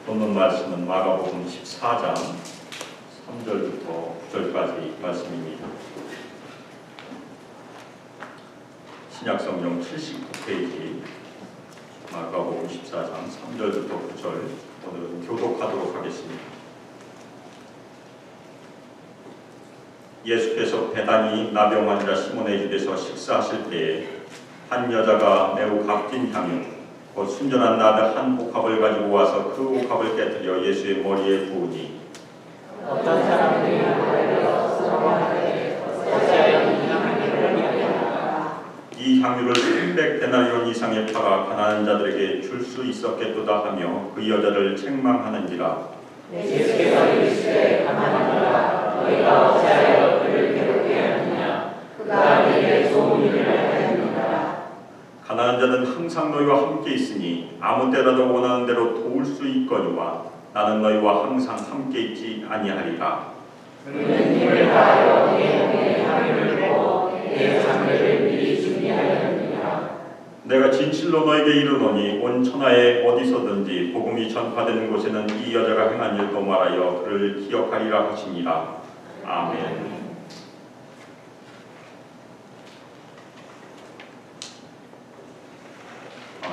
본문 말씀은 마가복음 14장 3절부터 9절까지 말씀입니다. 신약성경 79페이지 마가복음 14장 3절부터 9절 오늘은 교독하도록 하겠습니다. 예수께서 베다니 나병 환자 시몬의 집에서 식사하실 때에 한 여자가 매우 값진 향유 곧 순전한 나드 한 옥합을 가지고 와서 그 옥합을 깨뜨려 예수의 머리에 부으니 어떤 사람들이 오히려 서러워하되 어찌하여 이 향유를 미하였나. 이 향유를 300데나리온 이상에 팔아 가난한 자들에게 줄 수 있었겠도다 하며 그 여자를 책망하는지라. 예수께서 이르시되 가만히 있으라. 너희가 어찌하여 그를 괴롭게 하느냐. 그가 내게 좋은 일을 하였느니라. 가난한 자는 항상 너희와 함께 있으니 아무 때라도 원하는 대로 도울 수 있거니와 나는 너희와 항상 함께 있지 아니하리라. 그는 힘을 다하여 내 몸에 향유를 부어 내 장례를 미리 준비하였느니라. 내가 진실로 너에게 이르노니 온 천하에 어디서든지 복음이 전파되는 곳에는 이 여자가 행한 일도 말하여 그를 기억하리라 하시니라. 아멘.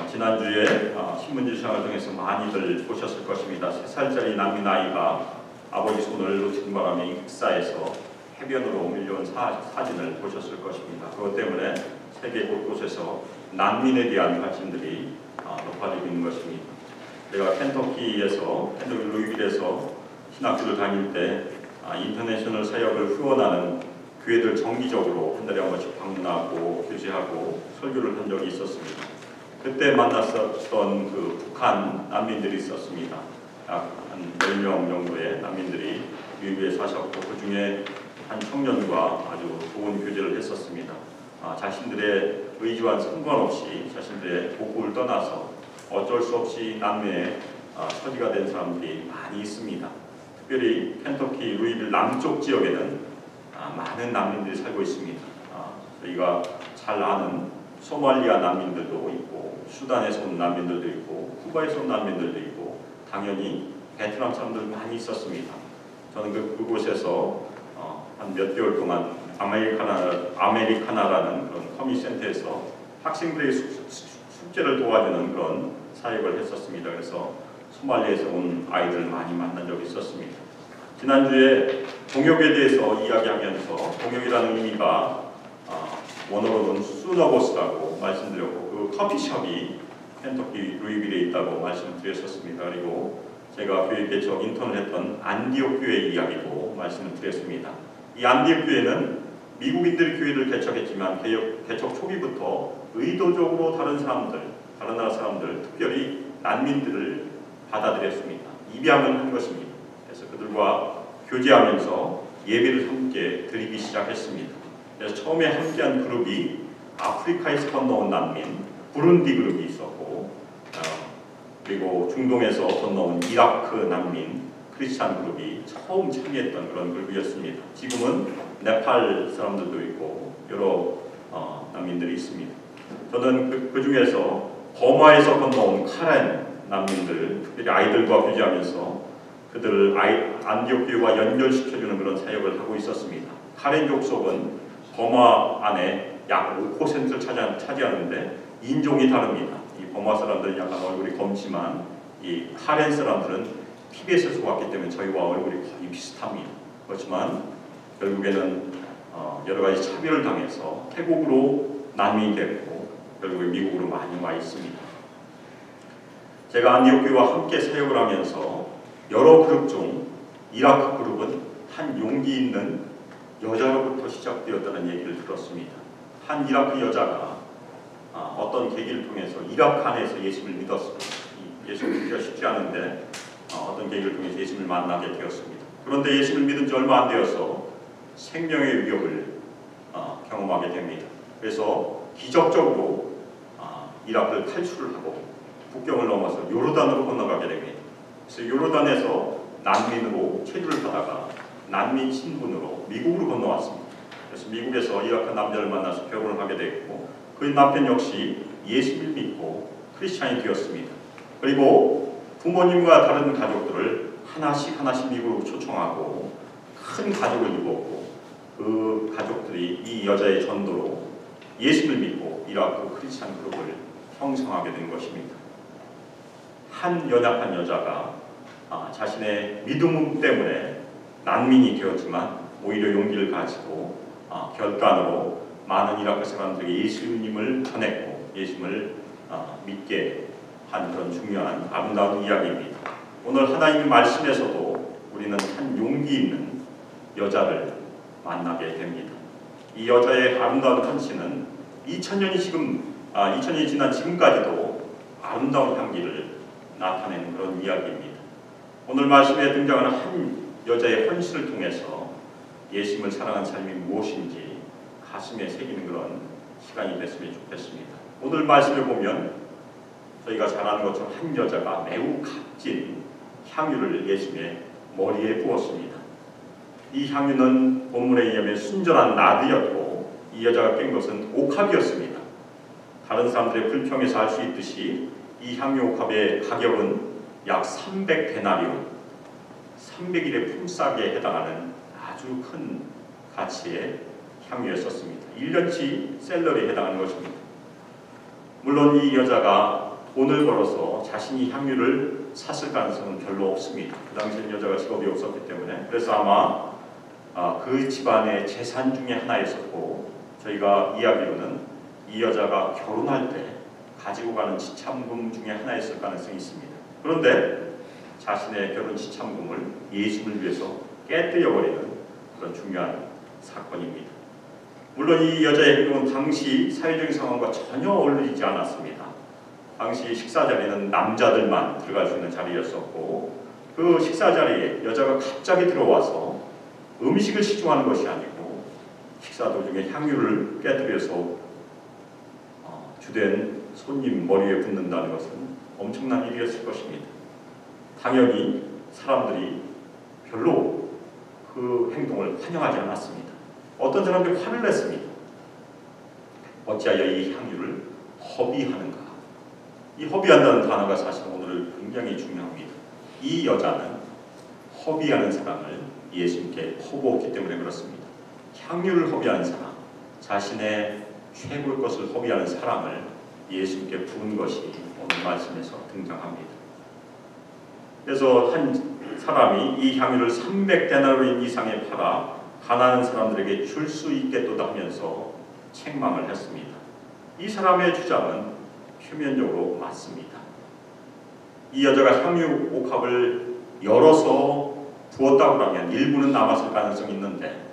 지난주에 신문지 시장을 통해서 많이들 보셨을 것입니다. 3살짜리 난민 아이가 아버지 손을 놓친 바람에 흑사에서 해변으로 밀려온 사진을 보셨을 것입니다. 그것 때문에 세계 곳곳에서 난민에 대한 관심들이 높아지고 있는 것입니다. 제가 켄터키 루이빌에서 신학교를 다닐 때 인터내셔널 사역을 후원하는 교회들 정기적으로 한 달에 한 번씩 방문하고 교제하고 설교를 한 적이 있었습니다. 그때 만났었던 그 북한 난민들이 있었습니다. 약 한 10명 정도의 난민들이 유비에 사셨고 그 중에 한 청년과 아주 좋은 교제를 했었습니다. 자신들의 의지와 상관없이 자신들의 고국을 떠나서 어쩔 수 없이 남미에 처지가 된 사람들이 많이 있습니다. 특별히 켄터키 루이빌 남쪽 지역에는 많은 난민들이 살고 있습니다. 저희가 잘 아는 소말리아 난민들도 있고 수단에서 온 난민들도 있고 쿠바에서 온 난민들도 있고 당연히 베트남 사람들 많이 있었습니다. 저는 그곳에서 한 몇 개월 동안 아메리카나라는 그런 커뮤니센터에서 학생들의 숙제를 도와주는 그런 사역을 했었습니다. 그래서 소말리아에서 온 아이들을 많이 만난 적이 있었습니다. 지난주에 동역에 대해서 이야기하면서 동역이라는 의미가 원어로는 수너보스라고 말씀드렸고 그 커피숍이 켄터키 루이빌에 있다고 말씀드렸었습니다. 그리고 제가 교회 개척 인턴을 했던 안디옥 교회 이야기도 말씀을 드렸습니다. 이 안디옥 교회는 미국인들이 교회를 개척했지만 개척 초기부터 의도적으로 다른 나라 사람들, 특별히 난민들을 받아들였습니다. 입양을 한 것입니다. 그래서 그들과 교제하면서 예배를 함께 드리기 시작했습니다. 그래서 처음에 함께한 그룹이 아프리카에서 건너온 난민, 부룬디 그룹이 있었고 그리고 중동에서 건너온 이라크 난민, 크리스찬 그룹이 처음 참여했던 그런 그룹이었습니다. 지금은 네팔 사람들도 있고 여러 난민들이 있습니다. 저는 그 중에서 버마에서 건너온 카렌 난민들, 특별히 아이들과 교제하면서 그들을 안디옥 교회와 연결시켜주는 그런 사역을 하고 있었습니다. 카렌 족속은 버마 안에 약 5%를 차지하는데 인종이 다릅니다. 이 버마 사람들은 약간 얼굴이 검지만 이 카렌 사람들은 티벳에서 왔기 때문에 저희와 얼굴이 거의 비슷합니다. 그렇지만 결국에는 여러 가지 차별을 당해서 태국으로 난민이 됐고 결국에 미국으로 많이 와 있습니다. 제가 안디옥 교회와 함께 사역을 하면서 여러 그룹 중 이라크 그룹은 한 용기 있는 여자로부터 시작되었다는 얘기를 들었습니다. 한 이라크 여자가 어떤 계기를 통해서 이라크 안에서 예수를 믿었습니다. 예수를 믿기가 쉽지 않은데 어떤 계기를 통해서 예수를 만나게 되었습니다. 그런데 예수를 믿은 지 얼마 안 되어서 생명의 위협을 경험하게 됩니다. 그래서 기적적으로 이라크를 탈출을 하고 국경을 넘어서 요르단으로 건너가게 됩니다. 그래서 요르단에서 난민으로 체류를 하다가 난민 신분으로 미국으로 건너왔습니다. 그래서 미국에서 이라크 남자를 만나서 결혼을 하게 됐고 그 남편 역시 예수를 믿고 크리스찬이 되었습니다. 그리고 부모님과 다른 가족들을 하나씩 미국으로 초청하고 큰 가족을 이루었고 그 가족들이 이 여자의 전도로 예수를 믿고 이라크 크리스찬 그룹을 형성하게 된 것입니다. 한 연약한 여자가 자신의 믿음 때문에 난민이 되었지만 오히려 용기를 가지고 결단으로 많은 이라크 사람들에게 예수님을 전했고 예수님을 믿게 한 그런 중요한 아름다운 이야기입니다. 오늘 하나님의 말씀에서도 우리는 한 용기 있는 여자를 만나게 됩니다. 이 여자의 아름다운 헌신은 2000년이 지난 지금까지도 아름다운 향기를 나타내는 그런 이야기입니다. 오늘 말씀에 등장하는 한 여자의 헌신을 통해서 예수님을 사랑하는 삶이 무엇인지 가슴에 새기는 그런 시간이 됐으면 좋겠습니다. 오늘 말씀을 보면 저희가 잘 아는 것처럼 한 여자가 매우 값진 향유를 예수님의 머리에 부었습니다. 이 향유는 본문에 의하면 순전한 나드였고 이 여자가 깬 것은 옥합이었습니다. 다른 사람들의 불평에서 알 수 있듯이 이 향유 옥합의 가격은 약 300데나리온, 300일의 품삯에 해당하는 아주 큰 가치의 향유였었습니다. 1년치 셀러리에 해당하는 것입니다. 물론 이 여자가 돈을 벌어서 자신이 향유를 샀을 가능성은 별로 없습니다. 그 당시에는 여자가 직업이 없었기 때문에. 그래서 아마 그 집안의 재산 중에 하나였었고 저희가 이야기로는 이 여자가 결혼할 때 가지고 가는 지참금 중에 하나였을 가능성이 있습니다. 그런데 자신의 결혼 지참금을 예수님을 위해서 깨뜨려버리는 그런 중요한 사건입니다. 물론 이 여자의 행동은 당시 사회적인 상황과 전혀 어울리지 않았습니다. 당시 식사 자리는 남자들만 들어갈 수 있는 자리였었고 그 식사 자리에 여자가 갑자기 들어와서 음식을 시중하는 것이 아니고 식사 도중에 향유를 깨뜨려서 주된 손님 머리에 붓는다는 것은 엄청난 일이었을 것입니다. 당연히 사람들이 별로 그 행동을 환영하지 않았습니다. 어떤 사람들이 화를 냈습니다. 어찌하여 이 향유를 허비하는가? 이 허비한다는 단어가 사실 오늘 굉장히 중요합니다. 이 여자는 허비하는 사람을 예수님께 퍼부었기 때문에 그렇습니다. 향유를 허비하는 사람, 자신의 최고의 것을 허비하는 사람을 예수님께 부은 것이 오늘 말씀에서 등장합니다. 그래서 한 사람이 이 향유를 300데나리온 이상에 팔아 가난한 사람들에게 줄 수 있겠도다 하면서 책망을 했습니다. 이 사람의 주장은 표면적으로 맞습니다. 이 여자가 향유 옥합을 열어서 부었다고 하면 일부는 남았을 가능성이 있는데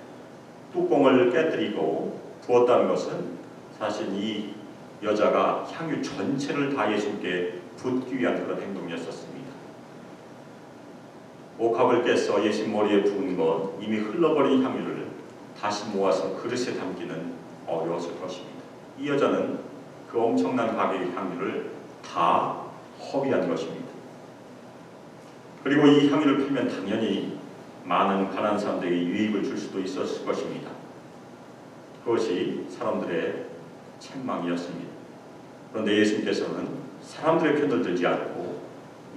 뚜껑을 깨뜨리고 부었다는 것은 사실 이 여자가 향유 전체를 다 예수님께 붓기 위한 그런 행동이었었습니다. 옥합을 깨서 예수님 머리에 부은 것, 이미 흘러버린 향유를 다시 모아서 그릇에 담기는 어려웠을 것입니다. 이 여자는 그 엄청난 가격의 향유를 다 허비한 것입니다. 그리고 이 향유를 팔면 당연히 많은 가난한 사람들에게 유익을 줄 수도 있었을 것입니다. 그것이 사람들의 책망이었습니다. 그런데 예수님께서는 사람들의 편을 들지 않고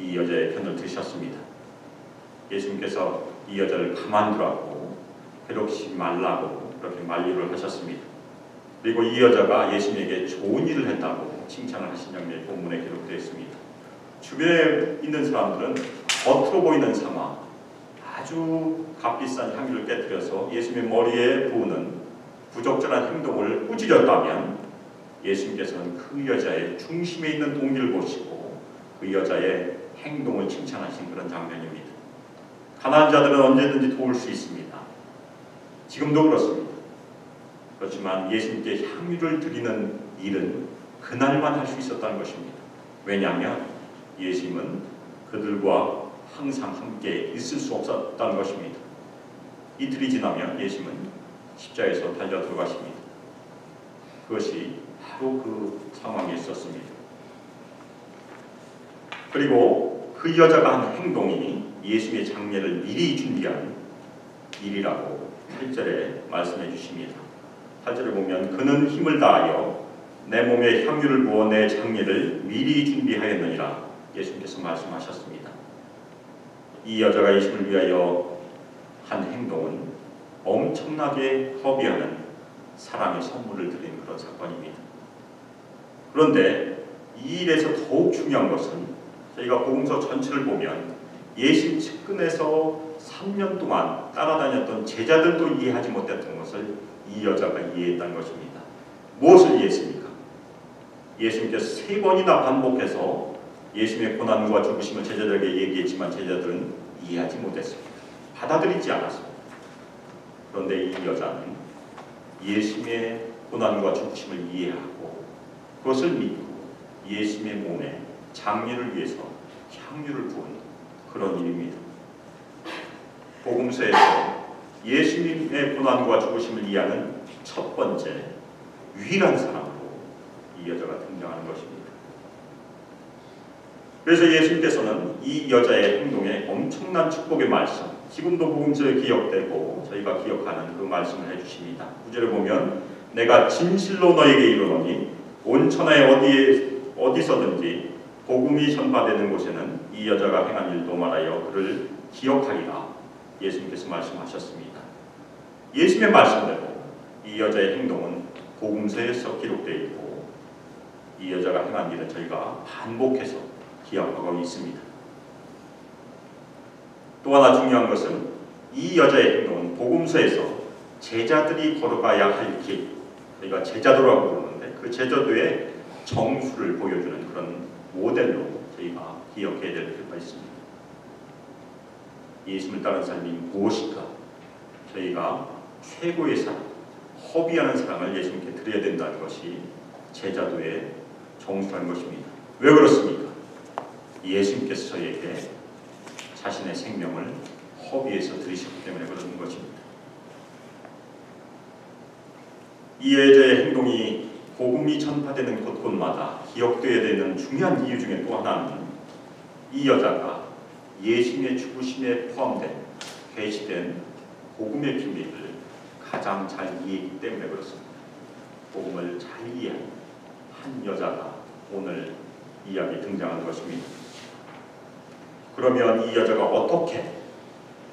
이 여자의 편을 드셨습니다. 예수님께서 이 여자를 가만두라고 괴롭히지 말라고 그렇게 만류를 하셨습니다. 그리고 이 여자가 예수님에게 좋은 일을 했다고 칭찬을 하신 장면이 본문에 기록되어 있습니다. 주변에 있는 사람들은 겉으로 보이는 상황, 아주 값비싼 향유를 깨뜨려서 예수님의 머리에 부으는 부적절한 행동을 꾸짖었다면 예수님께서는 그 여자의 중심에 있는 동기를 보시고 그 여자의 행동을 칭찬하신 그런 장면입니다. 가난한 자들은 언제든지 도울 수 있습니다. 지금도 그렇습니다. 그렇지만 예수님께 향유를 드리는 일은 그날만 할 수 있었다는 것입니다. 왜냐하면 예수님은 그들과 항상 함께 있을 수 없었다는 것입니다. 이틀이 지나면 예수님은 십자가에서 달려 들어가십니다. 그것이 바로 그 상황에 있었습니다. 그리고 그 여자가 한 행동이 예수님의 장례를 미리 준비한 일이라고 8절에 말씀해 주십니다. 8절에 보면 그는 힘을 다하여 내 몸에 향유를 부어 내 장례를 미리 준비하였느니라. 예수님께서 말씀하셨습니다. 이 여자가 예수를 위하여 한 행동은 엄청나게 허비하는 사랑의 선물을 드린 그런 사건입니다. 그런데 이 일에서 더욱 중요한 것은 저희가 복음서 전체를 보면 예수님 측근에서 3년 동안 따라다녔던 제자들도 이해하지 못했던 것을 이 여자가 이해했다는 것입니다. 무엇을 이해했습니까? 예수님께서 3번이나 반복해서 예수님의 고난과 죽으심을 제자들에게 얘기했지만 제자들은 이해하지 못했습니다. 받아들이지 않았습니다. 그런데 이 여자는 예수님의 고난과 죽으심을 이해하고 그것을 믿고 예수님의 몸에 장례를 위해서 향유를 부은 그런 일입니다. 복음서에서 예수님의 고난과 죽으심을 이해하는 첫 번째 유일한 사람으로 이 여자가 등장하는 것입니다. 그래서 예수님께서는 이 여자의 행동에 엄청난 축복의 말씀, 지금도 복음서에 기억되고 저희가 기억하는 그 말씀을 해주십니다. 9절에 보면 내가 진실로 너에게 이르노니 온 천하에 어디서든지 복음이 전파되는 곳에는 이 여자가 행한 일도 말하여 그를 기억하리라. 예수님께서 말씀하셨습니다. 예수님의 말씀대로 이 여자의 행동은 복음서에서 기록되어 있고 이 여자가 행한 일은 저희가 반복해서 기억하고 있습니다. 또 하나 중요한 것은 이 여자의 행동은 복음서에서 제자들이 걸어가야 할 길, 저희가 제자도라고 부르는데 그 제자도의 정수를 보여주는 그런 모델로 저희가 기억해야 될 필요가 있습니다. 예수님을 따르는 삶이 무엇일까? 저희가 최고의 사랑, 허비하는 사랑을 예수님께 드려야 된다는 것이 제자도의 정수라는 것입니다. 왜 그렇습니까? 예수님께서 저희에게 자신의 생명을 허비해서 드리셨기 때문에 그러는 것입니다. 이 여자의 행동이 복음이 전파되는 곳곳마다 기억되어야 되는 중요한 이유 중에 또 하나는 이 여자가 예수님의 죽으심에 포함된 계시된 복음의 비밀을 가장 잘 이해했기 때문에 그렇습니다. 복음을 잘 이해한 한 여자가 오늘 이야기에 등장하는 것입니다. 그러면 이 여자가 어떻게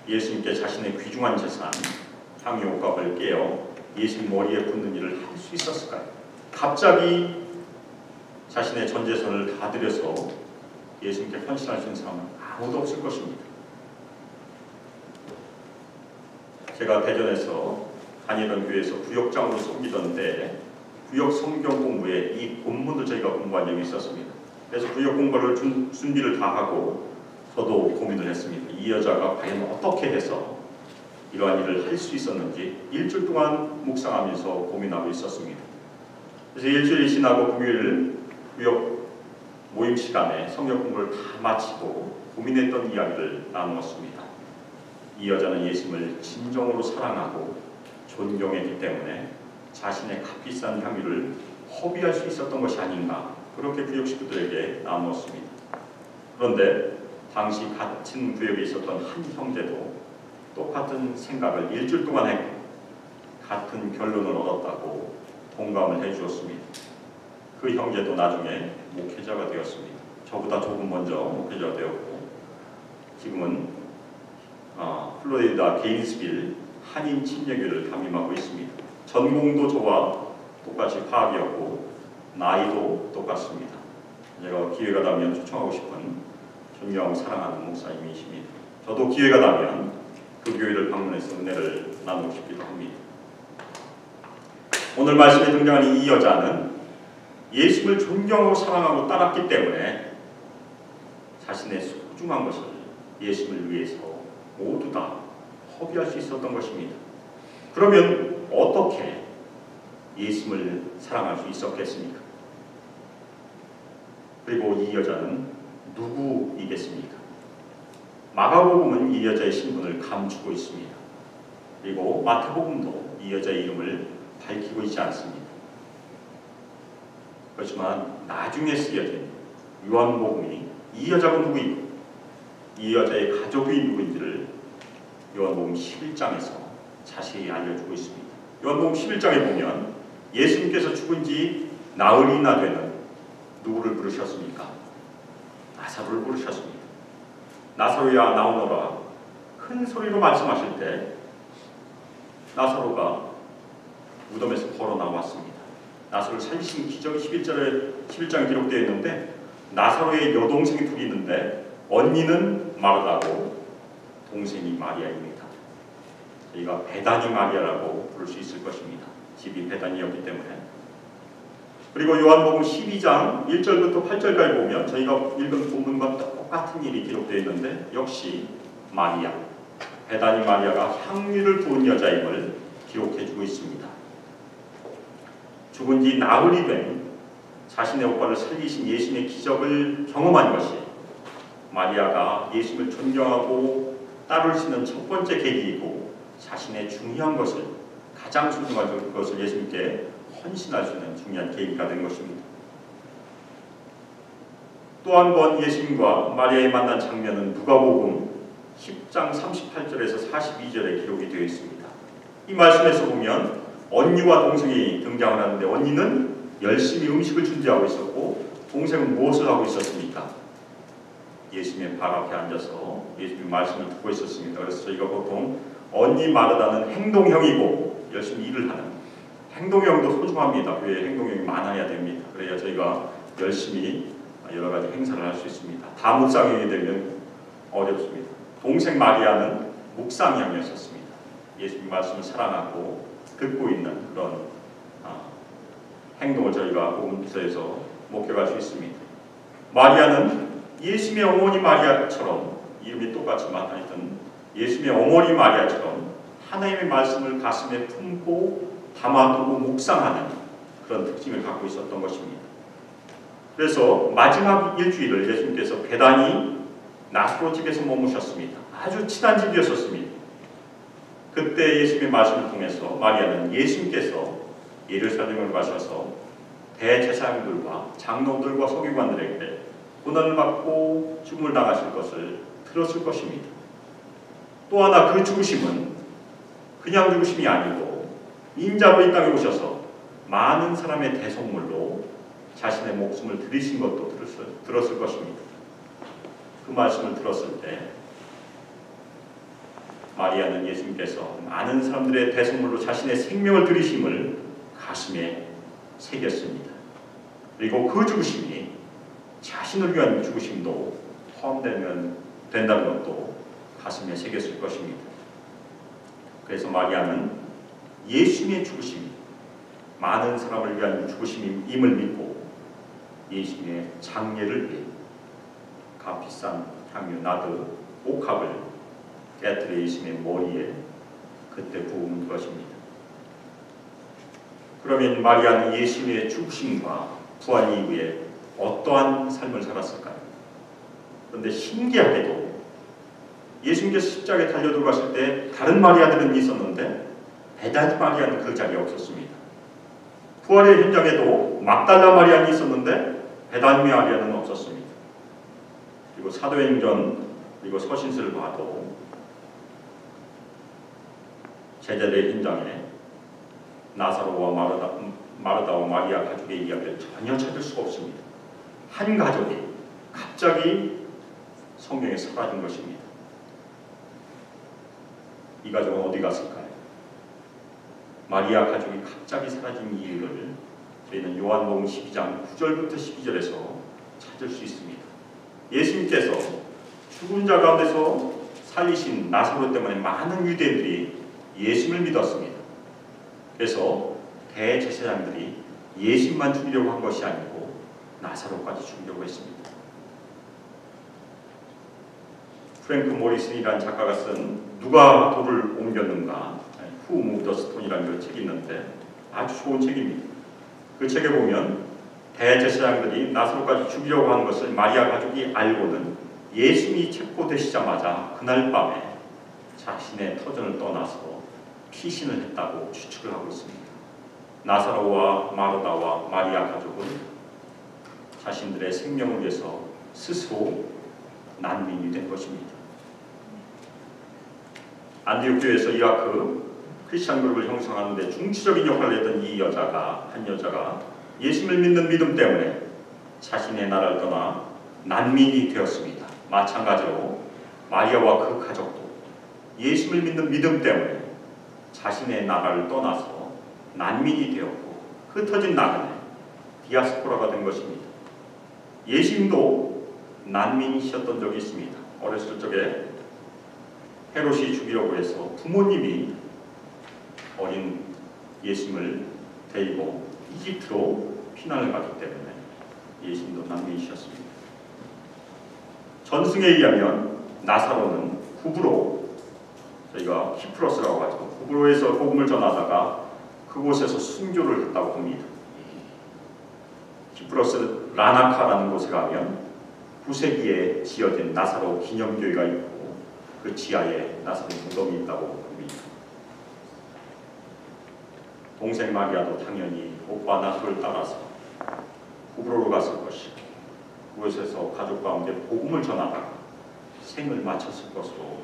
예수님께 자신의 귀중한 재산 향유옥합을 깨어 예수님 머리에 붓는 일을 할 수 있었을까요? 갑자기 자신의 전 재산을 다 들여서 예수님께 헌신할 수 있는 사람은 아무도 없을 것입니다. 제가 대전에서 다니던 교회에서 구역장으로 섬기던 때 구역 성경 공부에 이 본문을 저희가 공부한 적이 있었습니다. 그래서 구역 공부를 준비를 다 하고 저도 고민을 했습니다. 이 여자가 과연 어떻게 해서 이러한 일을 할 수 있었는지 일주일 동안 묵상하면서 고민하고 있었습니다. 그래서 일주일이 지나고 금요일 구역 모임 시간에 성경 공부를 다 마치고 고민했던 이야기를 나누었습니다. 이 여자는 예수님을 진정으로 사랑하고 존경했기 때문에 자신의 값비싼 향유를 허비할 수 있었던 것이 아닌가 그렇게 구역 식구들에게 나누었습니다. 그런데 당시 같은 구역에 있었던 한 형제도 똑같은 생각을 일주일 동안 했고 같은 결론을 얻었다고 공감을 해주었습니다. 그 형제도 나중에 목회자가 되었습니다. 저보다 조금 먼저 목회자가 되었고 지금은 플로리다 게인스빌 한인 침례교를 담임하고 있습니다. 전공도 저와 똑같이 화학이었고 나이도 똑같습니다. 제가 기회가 나면 초청하고 싶은 존경하고 사랑하는 목사님이십니다. 저도 기회가 나면 그 교회를 방문해서 은혜를 나누고 싶기도 합니다. 오늘 말씀에 등장하는 이 여자는 예수를 존경하고 사랑하고 따랐기 때문에 자신의 소중한 것을 예수를 위해서 모두 다 허비할 수 있었던 것입니다. 그러면 어떻게 예수를 사랑할 수 있었겠습니까? 그리고 이 여자는 누구이겠습니까? 마가복음은 이 여자의 신분을 감추고 있습니다. 그리고 마태복음도 이 여자의 이름을 밝히고 있지 않습니다. 그렇지만 나중에 쓰여진 요한복음이 이 여자가 누구이고 이 여자의 가족이 누구인지를 요한복음 11장에서 자세히 알려주고 있습니다. 요한복음 11장에 보면 예수님께서 죽은 지 나흘이나 되는 누구를 부르셨습니까? 나사로를 부르셨습니다. 나사로야 나오너라 큰 소리로 말씀하실 때 나사로가 무덤에서 걸어 나왔습니다. 나사로를 살리신 기적이 11장에 기록되어 있는데 나사로의 여동생이 둘이 있는데 언니는 마르다고 동생이 마리아입니다. 저희가 베다니 마리아라고 부를 수 있을 것입니다. 집이 베다니였기 때문에. 그리고 요한복음 12장 1절부터 8절까지 보면 저희가 읽은 본문과 똑같은 일이 기록되어 있는데 역시 마리아, 베다니 마리아가 향유를 부은 여자임을 기록해주고 있습니다. 죽은 지 나흘이 된 자신의 오빠를 살리신 예수님의 기적을 경험한 것이 마리아가 예수님을 존경하고 따르시는 첫 번째 계기이고 자신의 중요한 것을 가장 소중한 것을 예수님께 헌신할 수 있는 중요한 계기가 된 것입니다. 또 한 번 예수님과 마리아의 만난 장면은 누가복음 10장 38절에서 42절에 기록이 되어 있습니다. 이 말씀에서 보면 언니와 동생이 등장을 하는데 언니는 열심히 음식을 준비하고 있었고 동생은 무엇을 하고 있었습니까? 예수님의 발 앞에 앉아서 예수님의 말씀을 듣고 있었습니다. 그래서 저희가 보통 언니 마르다는 행동형이고 열심히 일을 하는 행동형도 소중합니다. 교회에 행동형이 많아야 됩니다. 그래야 저희가 열심히 여러 가지 행사를 할 수 있습니다. 다 묵상형이 되면 어렵습니다. 동생 마리아는 묵상형이었습니다. 예수님 말씀을 사랑하고 듣고 있는 그런 행동을 저희가 복음서에서 목격할 수 있습니다. 마리아는 예수님의 어머니 마리아처럼 이름이 똑같지만 하여튼 예수님의 어머니 마리아처럼 하나님의 말씀을 가슴에 품고 담아두고 묵상하는 그런 특징을 갖고 있었던 것입니다. 그래서 마지막 일주일을 예수님께서 베다니 나사로 집에서 머무셨습니다. 아주 친한 집이었습니다. 그때 예수님의 말씀을 통해서 마리아는 예수님께서 예루살렘을 가셔서 대제사장들과 장로들과 서기관들에게 고난을 받고 죽음을 당하실 것을 들었을 것입니다. 또 하나 그 죽으심은 그냥 죽으심이 아니고 인자로 이 땅에 오셔서 많은 사람의 대속물로 자신의 목숨을 드리신 것도 들었을 것입니다. 그 말씀을 들었을 때 마리아는 예수님께서 많은 사람들의 대속물로 자신의 생명을 드리심을 가슴에 새겼습니다. 그리고 그 죽으심이 자신을 위한 죽으심도 포함된다는 것도 가슴에 새겼을 것입니다. 그래서 마리아는 예수님의 죽으심이 많은 사람을 위한 죽으심임을 믿고 예수님의 장례를 위해 값비싼 향유 나드 옥합을 깨뜨려 예수님의 머리에 그때 부은 것입니다. 그러면 마리아는 예수님의 죽으심과 부활 이후에 어떠한 삶을 살았을까요? 그런데 신기하게도 예수님께서 십자가에 달려 들어가실 때 다른 마리아들은 있었는데 베다니 마리아는 그 자리에 없었습니다. 부활의 현장에도 막달라 마리아는 있었는데 베다니 마리아는 없었습니다. 그리고 사도행전 그리고 서신서를 봐도 제자들의 현장에 나사로와 마르다와 마리아 가족의 이야기를 전혀 찾을 수가 없습니다. 한 가족이 갑자기 성경에 사라진 것입니다. 이 가족은 어디 갔을까요? 마리아 가족이 갑자기 사라진 이유를 저희는 요한복음 12장 9절부터 12절에서 찾을 수 있습니다. 예수님께서 죽은 자 가운데서 살리신 나사로 때문에 많은 유대인들이 예수님을 믿었습니다. 그래서 대제사장들이 예수님만 죽이려고 한 것이 아니고 나사로까지 죽이려고 했습니다. 프랭크 모리슨이라는 작가가 쓴 누가 돌을 옮겼는가 Who Moved the Stone이라는 책이 있는데 아주 좋은 책입니다. 그 책에 보면 대제사장들이 나사로까지 죽이려고 한 것을 마리아 가족이 알고는 예수님이 체포되시자마자 그날 밤에 자신의 터전을 떠나서 피신을 했다고 추측을 하고 있습니다. 나사로와 마르다와 마리아 가족은 자신들의 생명을 위해서 스스로 난민이 된 것입니다. 안디옥 교회에서 이라크 크리스찬 그룹을 형성하는 데 중추적인 역할을 했던 한 여자가 예수님을 믿는 믿음 때문에 자신의 나라를 떠나 난민이 되었습니다. 마찬가지로 마리아와 그 가족도 예수를 믿는 믿음 때문에 자신의 나라를 떠나서 난민이 되었고 흩어진 나라에 디아스포라가 된 것입니다. 예수님도 난민이셨던 적이 있습니다. 어렸을 적에 헤롯이 죽이려고 해서 부모님이 어린 예수님을 데리고 이집트로 피난을 갔기 때문에 예수님도 난민이셨습니다. 전승에 의하면 나사로는 구브로, 저희가 키프로스라고 하죠. 구브로에서 복음을 전하다가 그곳에서 순교를 했다고 합니다. 키프로스 라나카라는 곳에 가면 9세기에 지어진 나사로 기념교회가 있고 그 지하에 나사로 무덤이 있다고 합니다. 동생 마리아도 당연히 오빠 나사로를 따라서 구브로로 갔을 것이고 그곳에서 가족 가운데 복음을 전하다가 생을 마쳤을 것으로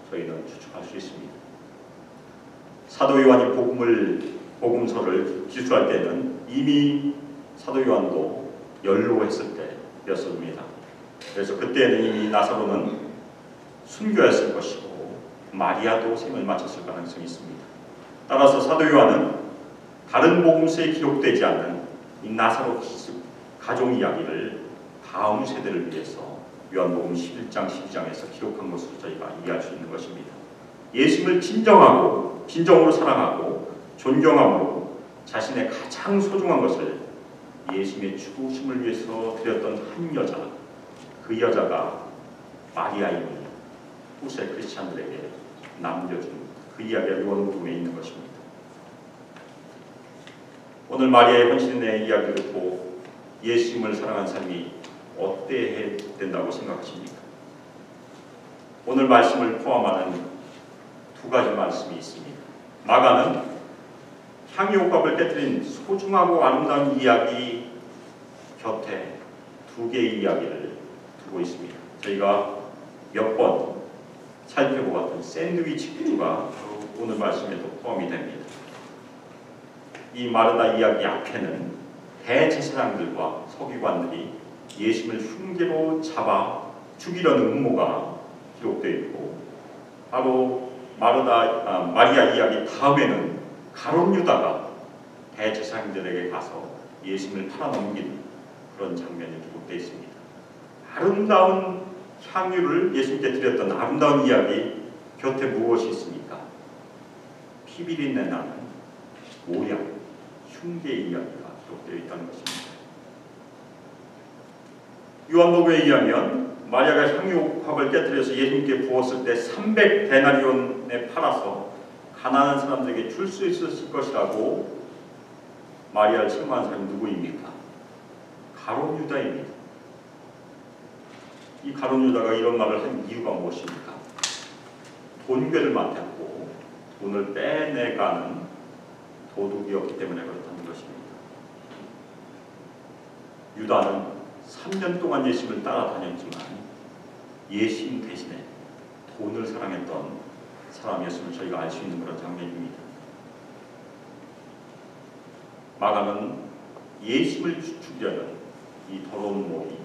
저희는 추측할 수 있습니다. 사도 요한이 복음서를 기술할 때는 이미 사도 요한도 연로했을 때였습니다. 그래서 그때는 이미 나사로는 순교했을 것이고 마리아도 생을 마쳤을 가능성이 있습니다. 따라서 사도 요한은 다른 복음서에 기록되지 않는 이 나사로 가족 이야기를 다음 세대를 위해서 요한복음 11장 12장에서 기록한 것으로 저희가 이해할 수 있는 것입니다. 예수님을 진정으로 사랑하고 존경함으로 자신의 가장 소중한 것을 예수님의 죽으심을 위해서 드렸던 한 여자, 그 여자가 마리아임을 후세 크리스찬들에게 남겨준 그 이야기가 요한복음에 있는 것입니다. 오늘 마리아의 헌신의 이야기를 듣고 예수님을 사랑한 삶이 어때야 된다고 생각하십니까? 오늘 말씀을 포함하는 두 가지 말씀이 있습니다. 마가는 향유옥합을 깨뜨린 소중하고 아름다운 이야기 곁에 두 개의 이야기를 두고 있습니다. 저희가 몇 번 살펴보았던 샌드위치 구조가 오늘 말씀에도 포함이 됩니다. 이 마르다 이야기 앞에는 대제사장들과 서기관들이 예수님을 흉계로 잡아 죽이려는 음모가 기록되어 있고 바로 마리아 이야기 다음에는 가룟 유다가 대제사장들에게 가서 예수님을 팔아넘기는 그런 장면이 기록되어 있습니다. 아름다운 향유를 예수님께 드렸던 아름다운 이야기 곁에 무엇이 있습니까? 피비린내 나는 모양, 흉계의 이야기가 기록되어 있다는 것입니다. 요한복음에 의하면 마리아가 향유옥합을 깨뜨려서 예수님께 부었을 때 300데나리온에 팔아서 가난한 사람들에게 줄 수 있었을 것이라고 마리아를 책망한 사람이 누구입니까? 가룟 유다입니다. 이 가룟 유다가 이런 말을 한 이유가 무엇입니까? 돈괴를 맡았고 돈을 빼내가는 도둑이었기 때문에 그렇다는 것입니다. 유다는 3년 동안 예수님을 따라다녔지만 예수님 대신에 돈을 사랑했던 사람이었음을 저희가 알 수 있는 그런 장면입니다. 마가는 예수님을 죽이려는 이 더러운 모이,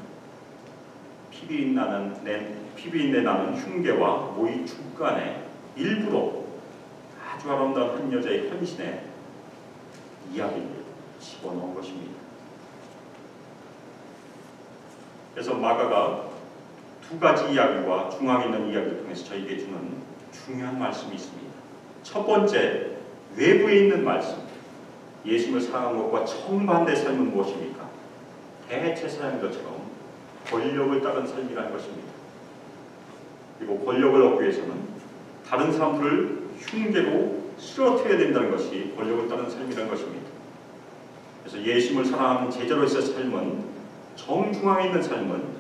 피비린내 나는 흉계와 모이 중간에 일부러 아주 아름다운 한 여자의 헌신에 이야기를 집어넣은 것입니다. 그래서 마가가 두 가지 이야기와 중앙에 있는 이야기를 통해서 저에게 주는 중요한 말씀이 있습니다. 첫 번째, 외부에 있는 말씀. 예수님을 사랑한 것과 정반대의 삶은 무엇입니까? 대제사장들처럼 권력을 따른 삶이라는 것입니다. 그리고 권력을 얻기 위해서는 다른 사람들을 흉계로 쓰러뜨려야 된다는 것이 권력을 따른 삶이라는 것입니다. 그래서 예수님을 사랑하는 제자로서의 삶은 정중앙에 있는 삶은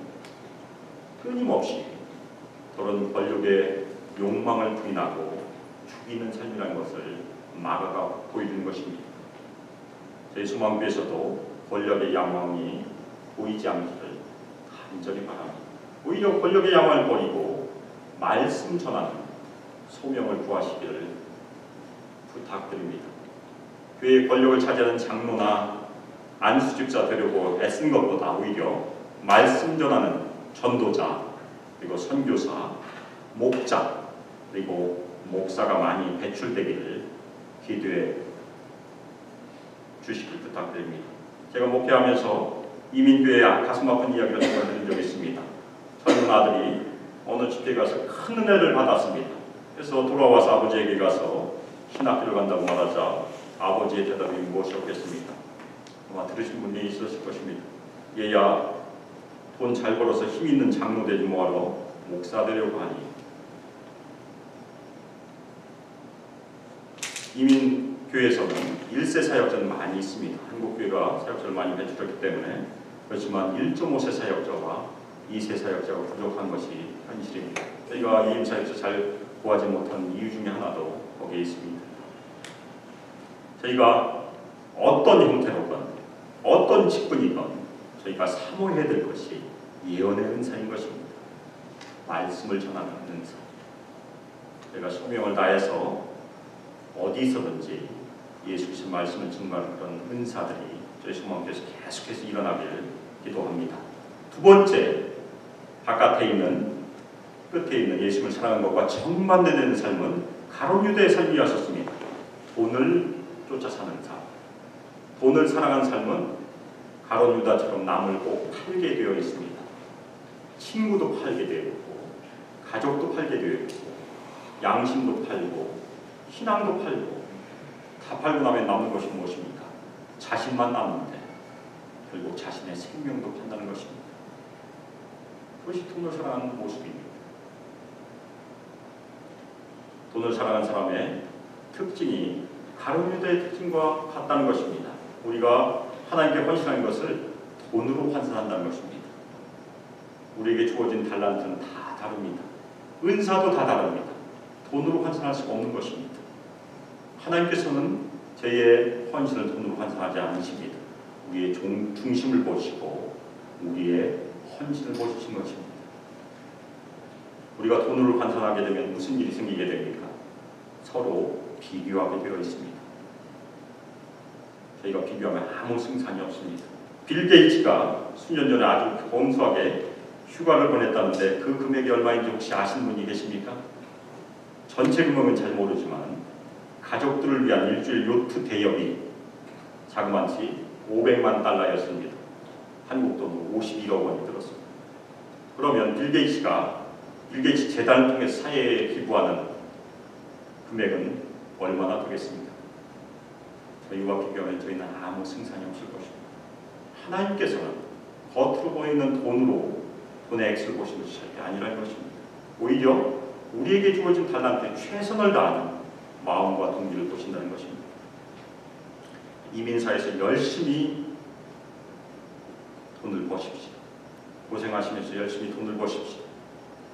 끊임없이 그런 권력의 욕망을 부인하고 죽이는 삶이라는 것을 마가가 보여주는 것입니다. 저희 소망교에서도 권력의 야망이 보이지 않기를 간절히 바랍니다. 오히려 권력의 야망을 버리고 말씀 전하는 소명을 구하시기를 부탁드립니다. 교회의 권력을 차지하는 장로나 안수 집사 되려고 애쓴 것보다 오히려 말씀 전하는 전도자, 그리고 선교사, 목자, 그리고 목사가 많이 배출되기를 기도해 주시길 부탁드립니다. 제가 목회하면서 이민교회의 가슴 아픈 이야기를 들은 적이 있습니다. 젊은 아들이 어느 집회 가서 큰 은혜를 받았습니다. 그래서 돌아와서 아버지에게 가서 신학교를 간다고 말하자 아버지의 대답이 무엇이었겠습니까? 아마 들으신 분이 있으실 것입니다. 얘야, 돈 잘 벌어서 힘 있는 장로 되지 뭐하러 목사 되려고 하니. 이민교회에서는 1세 사역자는 많이 있습니다. 한국교회가 사역자를 많이 배출했기 때문에. 그렇지만 1.5세 사역자와 2세 사역자가 부족한 것이 현실입니다. 저희가 이임사역자 잘 구하지 못한 이유 중에 하나도 거기에 있습니다. 저희가 어떤 형태로건 어떤 직분이건 저희가 사모해야 될 것이 예언의 은사인 것입니다. 말씀을 전하는 은사. 저희가 소명을 다해서 어디서든지 예수께서 말씀을 증거하는 그런 은사들이 저희 소망교회에서 계속해서 일어나기를 기도합니다. 두 번째, 바깥에 있는 끝에 있는 예수님을 사랑하는 것과 정반대되는 삶은 가룟유다의 삶이었습니다. 돈을 쫓아 사는 삶. 돈을 사랑하는 삶은 가룟유다처럼 남을 꼭 팔게 되어 있습니다. 친구도 팔게 되어 있고, 가족도 팔게 되어 있고, 양심도 팔고, 신앙도 팔고, 다 팔고 나면 남는 것이 무엇입니까? 자신만 남는데 결국 자신의 생명도 판다는 것입니다. 그것이 돈을 사랑하는 모습입니다. 돈을 사랑하는 사람의 특징이 가룟유다의 특징과 같다는 것입니다. 우리가 하나님께 헌신하는 것을 돈으로 환산한다는 것입니다. 우리에게 주어진 달란트는 다 다릅니다. 은사도 다 다릅니다. 돈으로 환산할 수가 없는 것입니다. 하나님께서는 저희의 헌신을 돈으로 환산하지 않으십니다. 우리의 중심을 보시고 우리의 헌신을 보시는 것입니다. 우리가 돈으로 환산하게 되면 무슨 일이 생기게 됩니까? 서로 비교하게 되어 있습니다. 저희가 비교하면 아무 승산이 없습니다. 빌 게이츠가 수년 전에 아주 검소하게 휴가를 보냈다는데 그 금액이 얼마인지 혹시 아시는 분이 계십니까? 전체 금액은 잘 모르지만 가족들을 위한 일주일 요트 대여비 자그마치 500만 달러였습니다. 한국 돈으로 51억 원이 들었습니다. 그러면 빌 게이츠 재단을 통해 사회에 기부하는 금액은 얼마나 되겠습니까? 저희와 비교하면 저희는 아무 승산이 없을 것입니다. 하나님께서는 겉으로 보이는 돈의 액수를 보시는 것이 절대 아니라는 것입니다. 오히려 우리에게 주어진 달란트에 최선을 다하는 마음과 동기를 보신다는 것입니다. 이민사에서 열심히 돈을 버십시오. 고생하시면서 열심히 돈을 버십시오.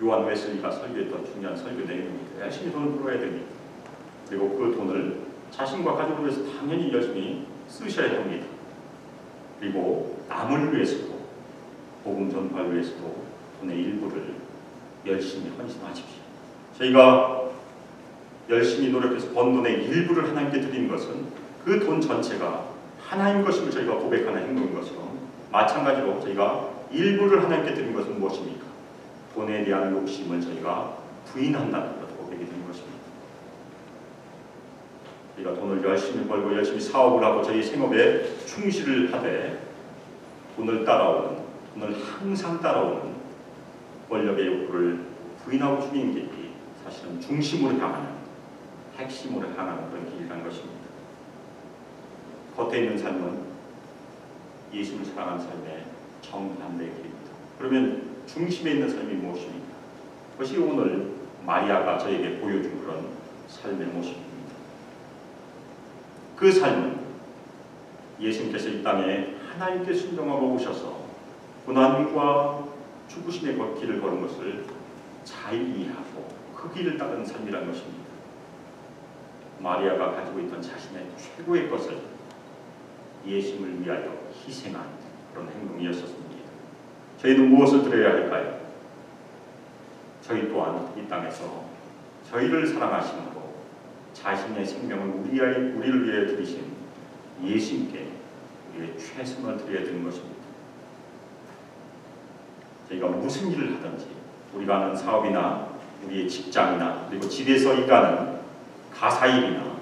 요한 웨슬리가 설교했던 중요한 설교 내용입니다. 열심히 돈을 벌어야 됩니다. 그리고 그 돈을 자신과 가족을 위해서 당연히 열심히 쓰셔야 합니다. 그리고 남을 위해서도 복음 전파를 위해서도 돈의 일부를 열심히 헌신하십시오. 저희가 열심히 노력해서 번 돈의 일부를 하나님께 드리는 것은 그 돈 전체가 하나님 것임을 저희가 고백하는 행동인 것처럼 마찬가지로 저희가 일부를 하나님께 드리는 것은 무엇입니까? 돈에 대한 욕심을 저희가 부인한다는 것 고백이 되는 것입니다. 저희가 돈을 열심히 벌고 열심히 사업을 하고 저희 생업에 충실을 하되 돈을 항상 따라오는 권력의 욕구를 부인하고 죽이는 길이 사실은 중심으로 향하는 핵심으로 향하는 그런 길이라는 것입니다. 겉에 있는 삶은 예수를 사랑하는 삶의 정반대의 길입니다. 그러면 중심에 있는 삶이 무엇입니까? 그것이 오늘 마리아가 저에게 보여준 그런 삶의 모습입니다. 그 삶은 예수님께서 이 땅에 하나님께 순종하고 오셔서 고난과 죽으심의 길을 걸은 것을 잘 이해하고 그 길을 따르는 삶이라는 것입니다. 마리아가 가지고 있던 자신의 최고의 것을 예수님을 위하여 희생한 그런 행동이었습니다. 저희는 무엇을 드려야 할까요? 저희 또한 이 땅에서 저희를 사랑하심으로 자신의 생명을 우리를 위해 드리신 예수님께 우리의 최선을 드려야 되는 것입니다. 저희가 무슨 일을 하든지 우리가 하는 사업이나 우리의 직장이나 그리고 집에서 일하는 가사일이나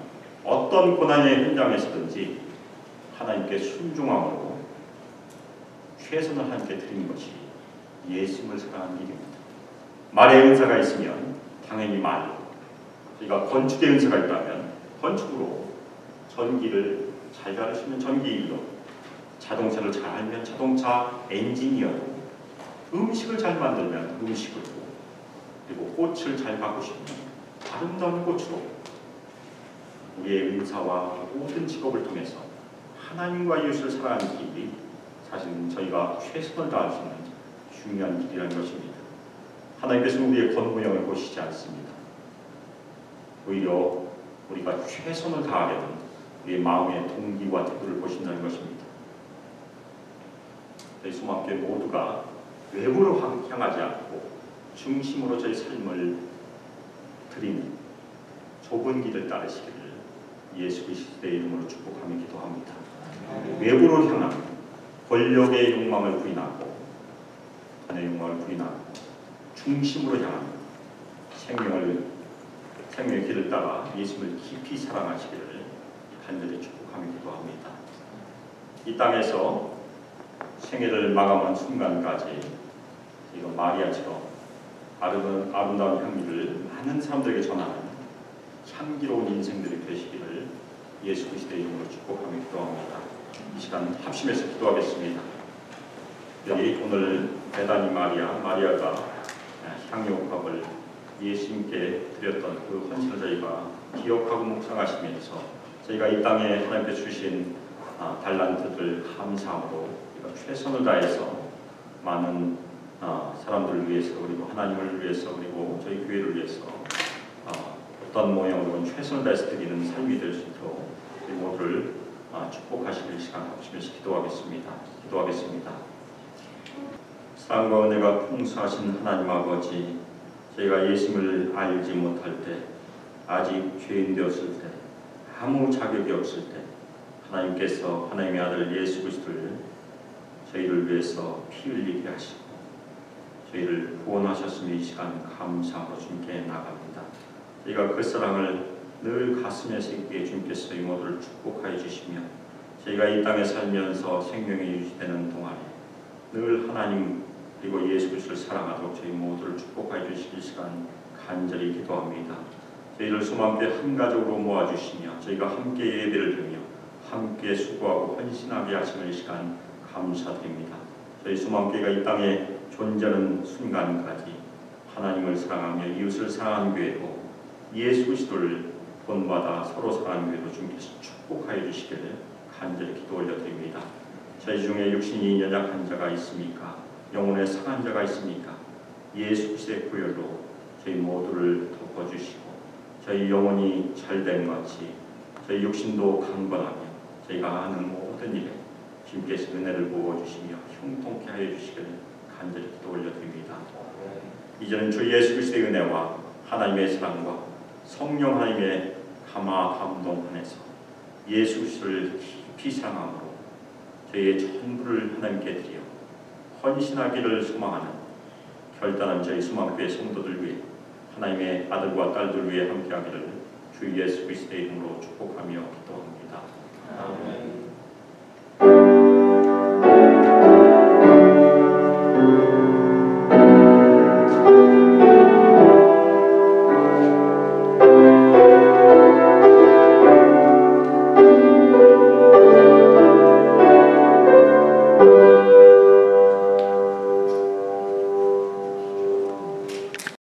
어떤 고난의 현장에서든지 하나님께 순종함으로 최선을 하나님께 드리는 것이 예수님을 사랑하는 일입니다. 말의 은사가 있으면 당연히 말로, 저희가 건축의 은사가 있다면 건축으로, 전기를 잘 다루시면 전기일로, 자동차를 잘 알면 자동차 엔지니어로, 음식을 잘 만들면 음식으로, 그리고 꽃을 잘 바꾸시면 아름다운 꽃으로 우리의 은사와 모든 직업을 통해서 하나님과 이웃을 사랑하는 길이 사실은 저희가 최선을 다할 수 있는 중요한 길이라는 것입니다. 하나님께서는 우리의 겉모양을 보시지 않습니다. 오히려 우리가 최선을 다하게 된 우리의 마음의 동기와 태도를 보신다는 것입니다. 저희 소망교회 모두가 외부로 향하지 않고 중심으로 저희 삶을 드리는 좁은 길을 따르시기를 예수 그리스도의 이름으로 축복하며 기도합니다. 외부로 향한 권력의 욕망을 부인하고 돈의 욕망을 부인하고 중심으로 향한 생명의 길을 따라 예수를 깊이 사랑하시기를 간절히 축복하며 기도합니다. 이 땅에서 생애를 마감한 순간까지 이거 마리아처럼 아름다운 향기를 많은 사람들에게 전하는 향기로운 인생들이 되시기를 예수 그리스도의 이름으로 축복하며 기도합니다. 이 시간 합심해서 기도하겠습니다. 여기 오늘 베다니 마리아가 향유옥합을 예수님께 드렸던 그 헌신을 저희가 기억하고 묵상하시면서 저희가 이 땅에 하나님께 주신 달란트들 감사함으로 우리가 최선을 다해서 많은 사람들을 위해서 그리고 하나님을 위해서 그리고 저희 교회를 위해서 어떤 모양으로는 최선을 다해서 드리는 삶이 될 수 있도록 우리 모두를 축복하시길 시간 합치면서 기도하겠습니다. 사랑과 은혜가 풍성하신 하나님 아버지, 저희가 예수님을 알지 못할 때, 아직 죄인 되었을 때, 아무 자격이 없을 때 하나님께서 하나님의 아들 예수 그리스도를 저희를 위해서 피 흘리게 하시고 저희를 구원하셨으니 이 시간 감사하고 주님께 나갑니다. 저희가 그 사랑을 늘 가슴에 새기게 주님께서 이 모두를 축복하여 주시며 저희가 이 땅에 살면서 생명이 유지되는 동안에 늘 하나님 그리고 예수 그리스도를 사랑하도록 저희 모두를 축복하여 주시길 시간 간절히 기도합니다. 저희를 소망교회 한 가족으로 모아주시며 저희가 함께 예배를 드리며 함께 수고하고 헌신하게 하시는 이 시간 감사드립니다. 저희 소망교회가 이 땅에 존재하는 순간까지 하나님을 사랑하며 이웃을 사랑하는 교회로 예수 그리스도를 본받아 서로 사랑하는 교회로 주님께서 축복하여 주시기를 간절히 기도 올려드립니다. 저희 중에 육신이 연약한 자가 있습니까? 영혼에 상한 자가 있습니까? 예수 그리스도의 보혈로 저희 모두를 덮어주시고 저희 영혼이 잘된 같이 저희 육신도 강건하며 저희가 하는 모든 일에 주님께서 은혜를 부어주시며 형통케 하여 주시기를 간절히 기도 올려드립니다. 이제는 주 예수 그리스도의 은혜와 하나님의 사랑과 성령 하나님의 감동 안에서 예수 그리스도를 깊이 사랑함으로 저희의 전부를 하나님께 드려 헌신하기를 소망하는 결단한 저희 소망교회 성도들 위해 하나님의 아들과 딸들 위해 함께하기를 주 예수 그리스도의 이름으로 축복하며 기도합니다. 아멘.